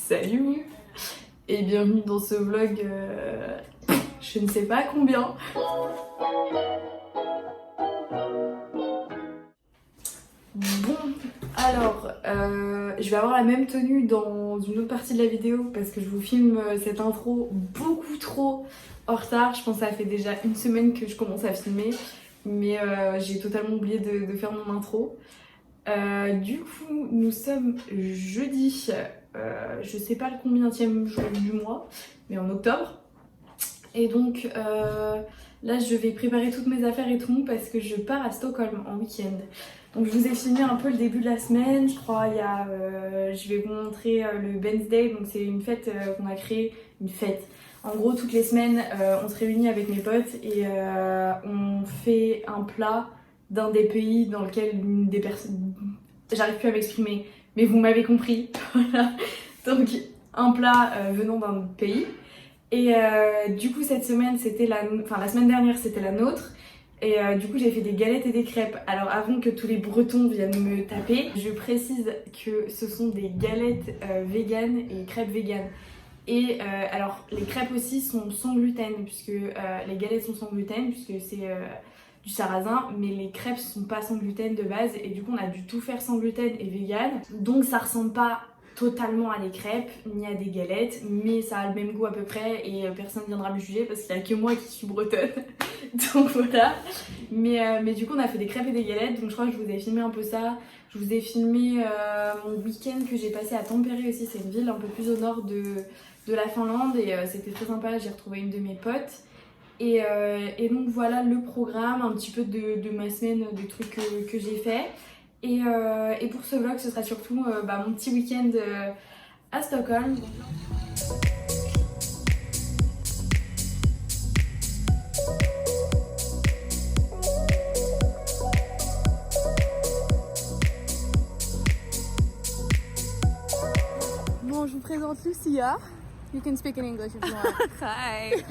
Salut et bienvenue dans ce vlog, je ne sais pas combien. Bon, alors, je vais avoir la même tenue dans une autre partie de la vidéo parce que je vous filme cette intro beaucoup trop en retard. Je pense que ça fait déjà une semaine que je commence à filmer, mais j'ai totalement oublié de faire mon intro. Du coup, nous sommes jeudi, je sais pas le combienième jour du mois, mais en octobre. Et donc là, je vais préparer toutes mes affaires et tout parce que je pars à Stockholm en week-end. Donc je vous ai filmé un peu le début de la semaine, je crois. Je vais vous montrer le Ben's Day, donc c'est une fête qu'on a créée, une fête. En gros, toutes les semaines, on se réunit avec mes potes et on fait un plat d'un des pays dans lequel une des personnes... J'arrive plus à m'exprimer, mais vous m'avez compris. Voilà. Donc un plat venant d'un pays. Et du coup cette semaine c'était la semaine dernière c'était la nôtre. Et du coup j'ai fait des galettes et des crêpes. Alors avant que tous les Bretons viennent me taper, je précise que ce sont des galettes véganes et crêpes véganes. Et alors les crêpes aussi sont sans gluten, puisque les galettes sont sans gluten, puisque c'est du sarrasin, mais les crêpes sont pas sans gluten de base, et du coup on a dû tout faire sans gluten et vegan. Donc ça ressemble pas totalement à des crêpes, ni à des galettes, mais ça a le même goût à peu près, et personne ne viendra me juger parce qu'il n'y a que moi qui suis bretonne. Donc voilà. Mais du coup on a fait des crêpes et des galettes, donc je crois que je vous ai filmé un peu ça. Je vous ai filmé mon week-end que j'ai passé à Tampere aussi, c'est une ville un peu plus au nord de la Finlande, et c'était très sympa, j'ai retrouvé une de mes potes. Et donc voilà le programme, un petit peu de ma semaine, des trucs que j'ai fait. Et pour ce vlog, ce sera surtout mon petit week-end à Stockholm. Bon, je vous présente Lucia. You can speak in English if you want. Hi.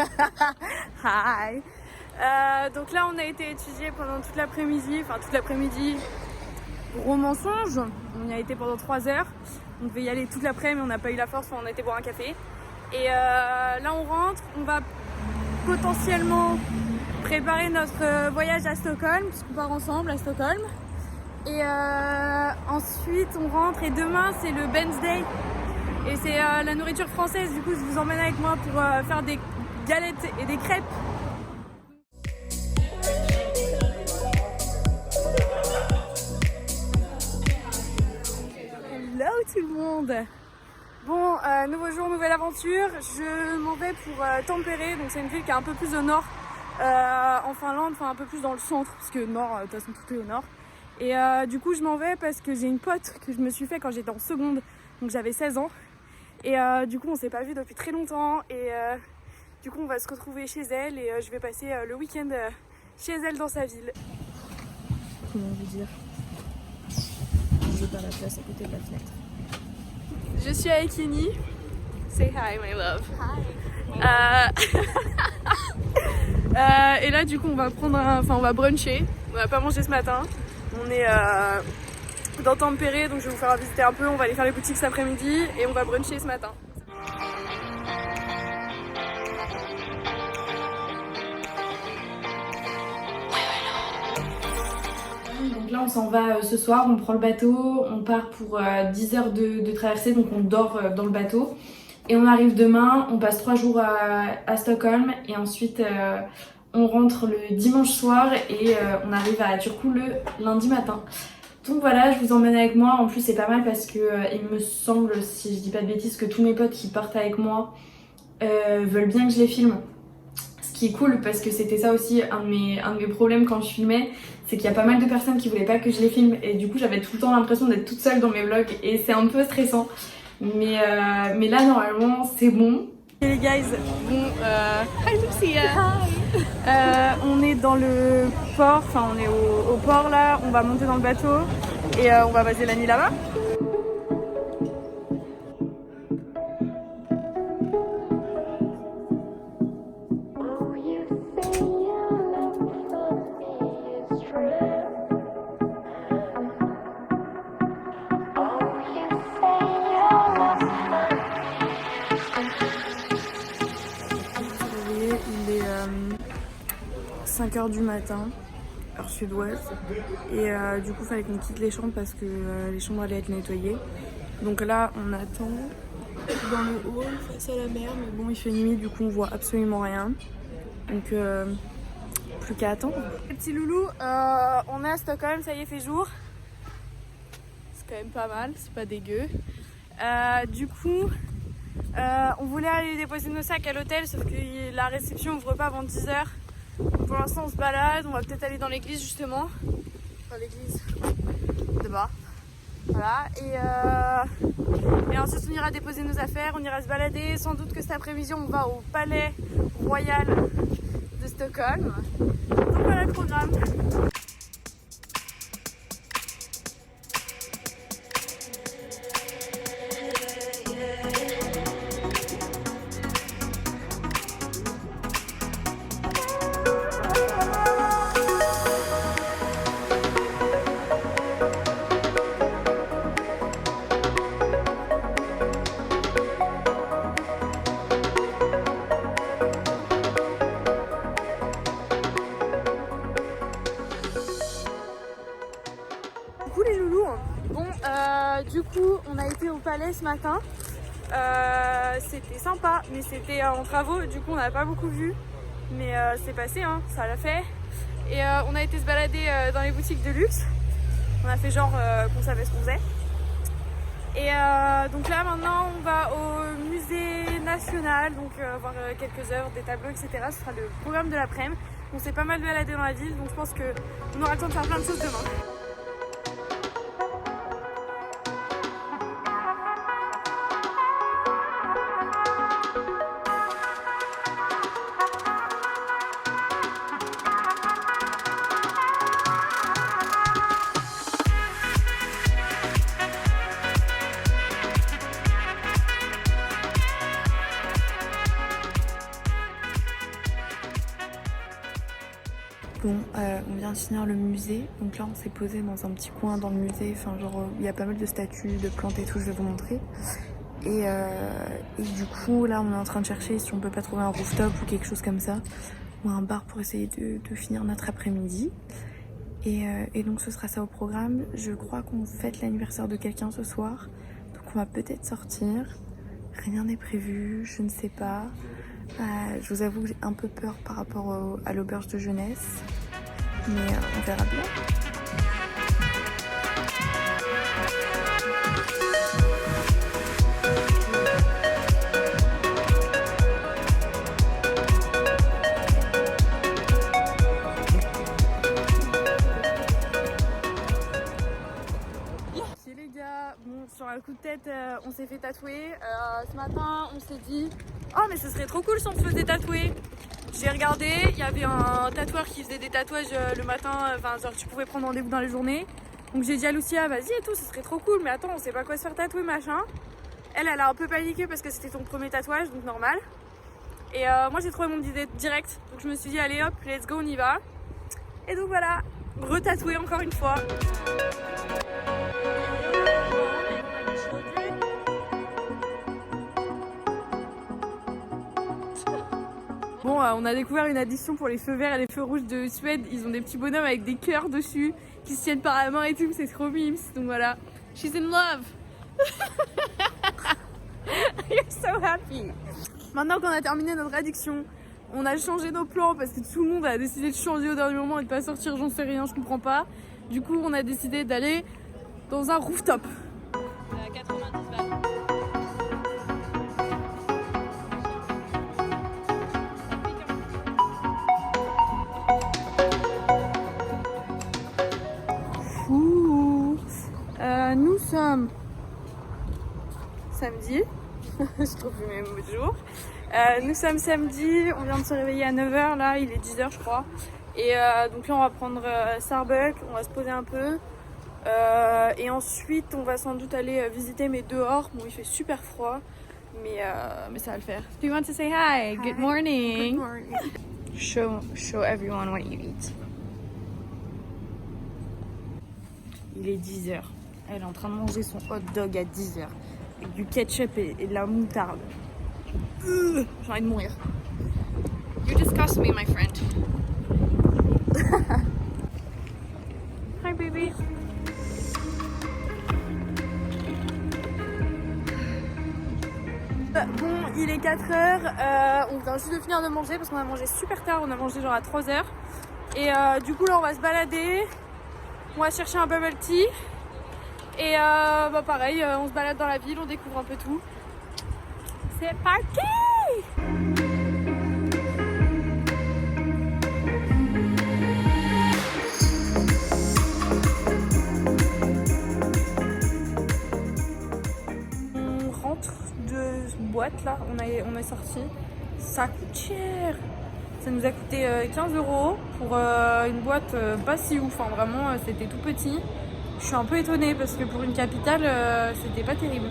Hi. Donc là, on a été étudier pendant toute l'après-midi, gros mensonge. On y a été pendant 3 heures. On devait y aller toute l'après-midi, mais on n'a pas eu la force, on a été boire un café. Et là, on rentre, on va potentiellement préparer notre voyage à Stockholm, puisqu'on part ensemble à Stockholm. Et ensuite, on rentre, et demain, c'est le Ben's Day. Et c'est la nourriture française, du coup je vous emmène avec moi pour faire des galettes et des crêpes. Hello tout le monde. Bon, nouveau jour, nouvelle aventure. Je m'en vais pour Tampere, donc c'est une ville qui est un peu plus au nord en Finlande, enfin un peu plus dans le centre, parce que nord, de toute façon tout est au nord. Et du coup je m'en vais parce que j'ai une pote que je me suis fait quand j'étais en seconde, donc j'avais 16 ans. Et du coup on s'est pas vu depuis très longtemps, et du coup on va se retrouver chez elle, et je vais passer le week-end chez elle dans sa ville. Comment vous dire, j'ai pas la place à côté de la fenêtre. Je suis avec Kenny. Say hi my love. Hi. Et là du coup on va prendre on va bruncher. On n'a pas mangé ce matin. On est dans Tampere, donc je vais vous faire visiter un peu. On va aller faire les boutiques cet après-midi et on va bruncher ce matin. Donc là on s'en va ce soir, on prend le bateau, on part pour 10 heures de traversée, donc on dort dans le bateau. Et on arrive demain, on passe 3 jours à Stockholm, et ensuite on rentre le dimanche soir, et on arrive à Turku le lundi matin. Donc voilà, je vous emmène avec moi. En plus c'est pas mal parce que il me semble, si je dis pas de bêtises, que tous mes potes qui partent avec moi veulent bien que je les filme. Ce qui est cool, parce que c'était ça aussi un de mes problèmes quand je filmais, c'est qu'il y a pas mal de personnes qui voulaient pas que je les filme, et du coup j'avais tout le temps l'impression d'être toute seule dans mes vlogs, et c'est un peu stressant. Mais là normalement c'est bon. Et les guys, bon, hi Lucia. Hi. On est dans le port, enfin on est au port là, on va monter dans le bateau et on va passer la nuit là-bas. 5h du matin, heure suédoise. Et du coup, il fallait qu'on quitte les chambres parce que les chambres allaient être nettoyées. Donc là, on attend dans le hall face à la mer. Mais bon, il fait nuit, du coup, on voit absolument rien. Donc, plus qu'à attendre. Les petits loulous, on est à Stockholm, ça y est, fait jour. C'est quand même pas mal, c'est pas dégueu. Du coup, on voulait aller déposer nos sacs à l'hôtel, sauf que la réception ouvre pas avant 10h. Pour l'instant, on se balade, on va peut-être aller dans l'église justement. Enfin, l'église de bas. Voilà, et ensuite on ira déposer nos affaires, on ira se balader. Sans doute que cet après-midi, on va au palais royal de Stockholm. Donc voilà le programme. Les loulous. Bon, du coup, on a été au palais ce matin. C'était sympa, mais c'était en travaux. Du coup, on n'a pas beaucoup vu, mais c'est passé, hein, ça l'a fait. Et on a été se balader dans les boutiques de luxe. On a fait genre qu'on savait ce qu'on faisait. Et donc là, maintenant, on va au musée national, donc voir quelques œuvres, des tableaux, etc. Ce sera le programme de l'après-midi. On s'est pas mal baladé dans la ville, donc je pense qu'on aura le temps de faire plein de choses demain. Bon, on vient de finir le musée, donc là on s'est posé dans un petit coin dans le musée, enfin genre il y a pas mal de statues, de plantes et tout, je vais vous montrer. Et du coup là on est en train de chercher si on peut pas trouver un rooftop ou quelque chose comme ça, ou un bar pour essayer de finir notre après-midi. Et donc ce sera ça au programme. Je crois qu'on fête l'anniversaire de quelqu'un ce soir, donc on va peut-être sortir. Rien n'est prévu, je ne sais pas. Je vous avoue que j'ai un peu peur par rapport à l'auberge de jeunesse, mais on verra bien. Ok les gars, bon sur un coup de tête on s'est fait tatouer. Ce matin on s'est dit oh mais ce serait trop cool si on se faisait tatouer. J'ai regardé, il y avait un tatoueur qui faisait des tatouages le matin, enfin genre tu pouvais prendre rendez-vous dans la journée. Donc j'ai dit à Lucia vas-y et tout, ce serait trop cool, mais attends on sait pas quoi se faire tatouer machin. Elle a un peu paniqué parce que c'était son premier tatouage, donc normal. Et moi j'ai trouvé mon idée direct, donc je me suis dit allez hop let's go on y va. Et donc voilà, retatouer encore une fois. Bon, on a découvert une addition pour les feux verts et les feux rouges de Suède. Ils ont des petits bonhommes avec des cœurs dessus qui se tiennent par la main et tout. C'est trop mimes. Donc voilà. She's in love. You're so happy. Maintenant qu'on a terminé notre addiction, on a changé nos plans parce que tout le monde a décidé de changer au dernier moment et de pas sortir. J'en sais rien, je comprends pas. Du coup, on a décidé d'aller dans un rooftop. 90 balles. Nous sommes samedi, je trouve le même jour. Nous sommes samedi, on vient de se réveiller à 9h, là il est 10h je crois. Et donc là on va prendre Starbucks, on va se poser un peu. Et ensuite on va sans doute aller visiter mais dehors. Bon il fait super froid, mais ça va le faire. Do you want to say hi? Hi. Good morning. Good morning. Show everyone what you eat. Il est 10h. Elle est en train de manger son hot dog à 10h. Avec du ketchup et de la moutarde. J'ai envie de mourir. You disgust me, my friend. Hi baby. Bon, il est 4h, on vient juste de finir de manger parce qu'on a mangé super tard, on a mangé genre à 3h. Et du coup là on va se balader, on va chercher un bubble tea. Et bah pareil, on se balade dans la ville, on découvre un peu tout. C'est parti! On rentre de boîte là, on est sorti. Ça coûte cher! Ça nous a coûté 15 € pour une boîte pas si ouf, hein. Vraiment c'était tout petit. Je suis un peu étonnée parce que pour une capitale c'était pas terrible.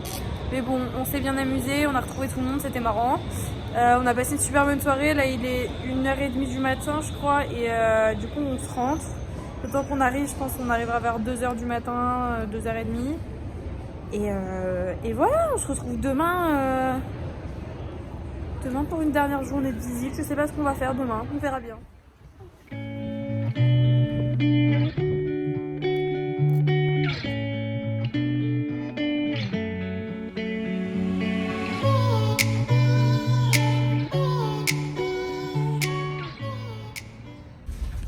Mais bon, on s'est bien amusé, on a retrouvé tout le monde, c'était marrant. On a passé une super bonne soirée, là il est 1h30 du matin je crois et du coup on se rentre. Le temps qu'on arrive, je pense qu'on arrivera vers 2h du matin, 2h30. Et voilà, on se retrouve demain. Demain pour une dernière journée de visite, je sais pas ce qu'on va faire demain, on verra bien.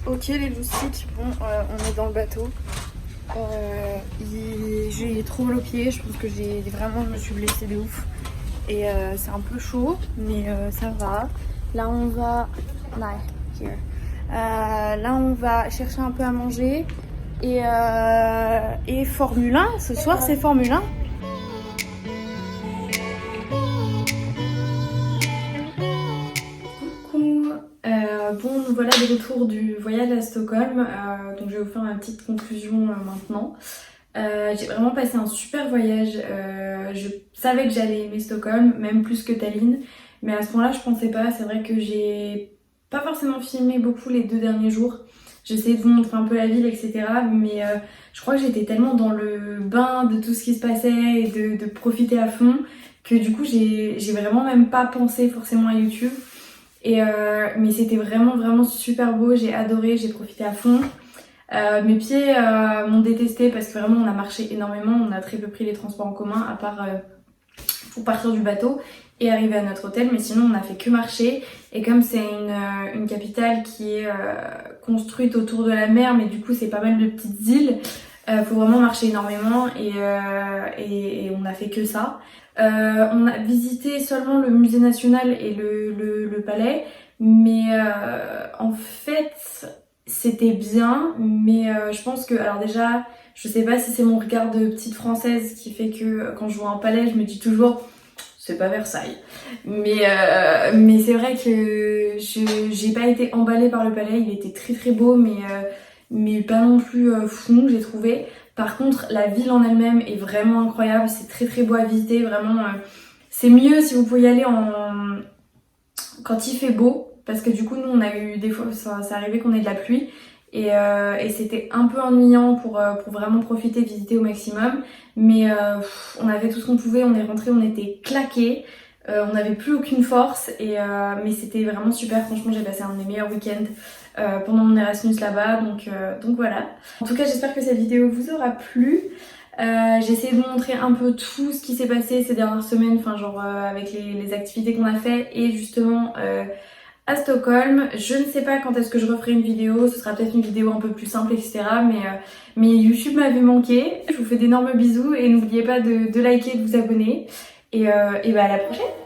Ok les loustiques, bon on est dans le bateau. J'ai trop mal aux pieds, je pense que je me suis blessée de ouf. Et c'est un peu chaud, mais ça va. Là on va... là on va chercher un peu à manger. Et Formule 1, ce soir c'est Formule 1. Coucou, bon nous voilà de retour du voyage à Stockholm. Donc je vais vous faire ma petite conclusion maintenant. J'ai vraiment passé un super voyage. Je savais que j'allais aimer Stockholm, même plus que Tallinn. Mais à ce moment-là, je pensais pas. C'est vrai que j'ai pas forcément filmé beaucoup les 2 derniers jours. J'essayais de vous montrer un peu la ville, etc. Mais je crois que j'étais tellement dans le bain de tout ce qui se passait et de profiter à fond que du coup, j'ai vraiment même pas pensé forcément à YouTube. Mais c'était vraiment super beau. J'ai adoré, j'ai profité à fond. Mes pieds m'ont détesté parce que vraiment on a marché énormément, on a très peu pris les transports en commun à part pour partir du bateau et arriver à notre hôtel, mais sinon on a fait que marcher. Et comme c'est une capitale qui est construite autour de la mer, mais du coup c'est pas mal de petites îles, faut vraiment marcher énormément et on a fait que ça. On a visité seulement le musée national et le palais, mais en fait c'était bien, mais je pense que, alors déjà, je sais pas si c'est mon regard de petite française qui fait que quand je vois un palais, je me dis toujours c'est pas Versailles. Mais c'est vrai que j'ai pas été emballée par le palais, il était très beau, mais pas non plus fou, j'ai trouvé. Par contre, la ville en elle-même est vraiment incroyable, c'est très beau à visiter, vraiment. C'est mieux si vous pouvez y aller quand il fait beau. Parce que du coup, nous, on a eu des fois, ça arrivait qu'on ait de la pluie. Et c'était un peu ennuyant pour vraiment profiter, visiter au maximum. Mais on a fait tout ce qu'on pouvait, on est rentré, on était claqués. On n'avait plus aucune force. Mais c'était vraiment super. Franchement, j'ai passé un des meilleurs week-ends pendant mon Erasmus là-bas. Donc voilà. En tout cas, j'espère que cette vidéo vous aura plu. J'ai essayé de vous montrer un peu tout ce qui s'est passé ces dernières semaines. Enfin, genre avec les activités qu'on a fait. Et justement... à Stockholm. Je ne sais pas quand est-ce que je referai une vidéo, ce sera peut-être une vidéo un peu plus simple, etc. Mais YouTube m'avait manqué. Je vous fais d'énormes bisous et n'oubliez pas de liker et de vous abonner. Et bah à la prochaine!